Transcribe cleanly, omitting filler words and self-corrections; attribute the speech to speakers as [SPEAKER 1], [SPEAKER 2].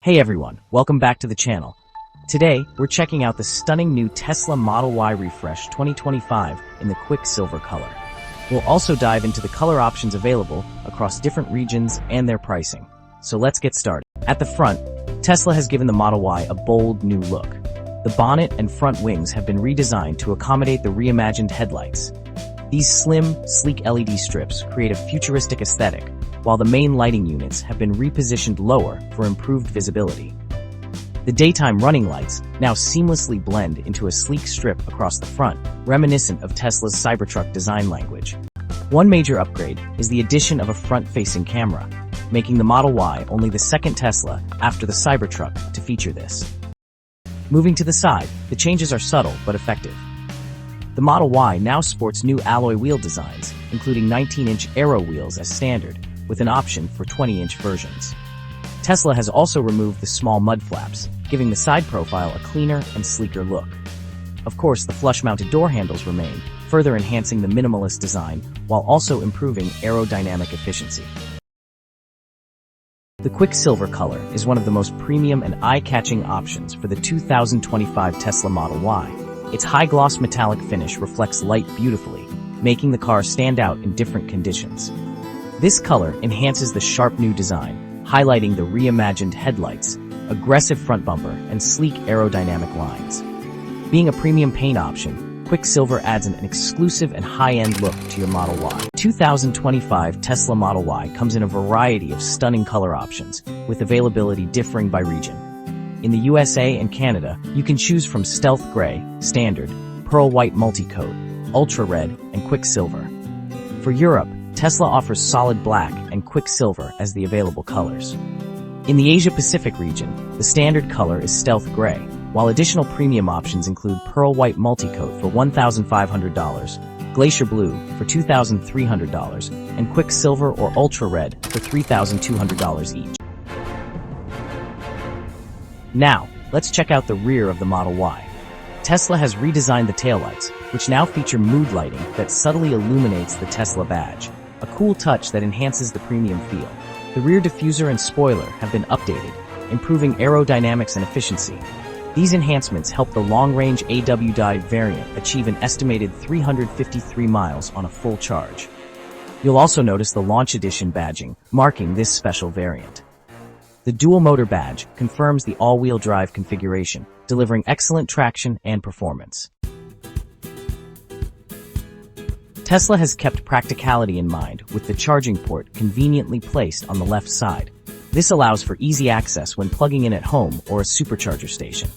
[SPEAKER 1] Hey everyone, welcome back to the channel. Today, we're checking out the stunning new Tesla Model Y Refresh 2025 in the Quicksilver color. We'll also dive into the color options available across different regions and their pricing. So let's get started. At the front, Tesla has given the Model Y a bold new look. The bonnet and front wings have been redesigned to accommodate the reimagined headlights. These slim, sleek LED strips create a futuristic aesthetic, while the main lighting units have been repositioned lower for improved visibility. The daytime running lights now seamlessly blend into a sleek strip across the front, reminiscent of Tesla's Cybertruck design language. One major upgrade is the addition of a front-facing camera, making the Model Y only the second Tesla after the Cybertruck to feature this. Moving to the side, the changes are subtle but effective. The Model Y now sports new alloy wheel designs, including 19-inch aero wheels as standard, with an option for 20-inch versions. Tesla has also removed the small mud flaps, giving the side profile a cleaner and sleeker look. Of course, the flush-mounted door handles remain, further enhancing the minimalist design while also improving aerodynamic efficiency. The Quicksilver color is one of the most premium and eye-catching options for the 2025 Tesla Model Y. Its high-gloss metallic finish reflects light beautifully, making the car stand out in different conditions. This color enhances the sharp new design, highlighting the reimagined headlights, aggressive front bumper, and sleek aerodynamic lines. Being a premium paint option, Quicksilver adds an exclusive and high-end look to your Model Y. 2025 Tesla Model Y comes in a variety of stunning color options, with availability differing by region. In the USA and Canada, you can choose from Stealth Gray, Standard, Pearl White Multi-Coat, Ultra Red, and Quicksilver. For Europe, Tesla offers Solid Black and Quicksilver as the available colors. In the Asia-Pacific region, the standard color is Stealth Gray, while additional premium options include Pearl White Multi-Coat for $1,500, Glacier Blue for $2,300, and Quicksilver or Ultra Red for $3,200 each. Now, let's check out the rear of the Model Y. Tesla has redesigned the taillights, which now feature mood lighting that subtly illuminates the Tesla badge, a cool touch that enhances the premium feel. The rear diffuser and spoiler have been updated, improving aerodynamics and efficiency. These enhancements help the long-range AWD variant achieve an estimated 353 miles on a full charge. You'll also notice the Launch Edition badging, marking this special variant. The dual-motor badge confirms the all-wheel drive configuration, delivering excellent traction and performance. Tesla has kept practicality in mind with the charging port conveniently placed on the left side. This allows for easy access when plugging in at home or a supercharger station.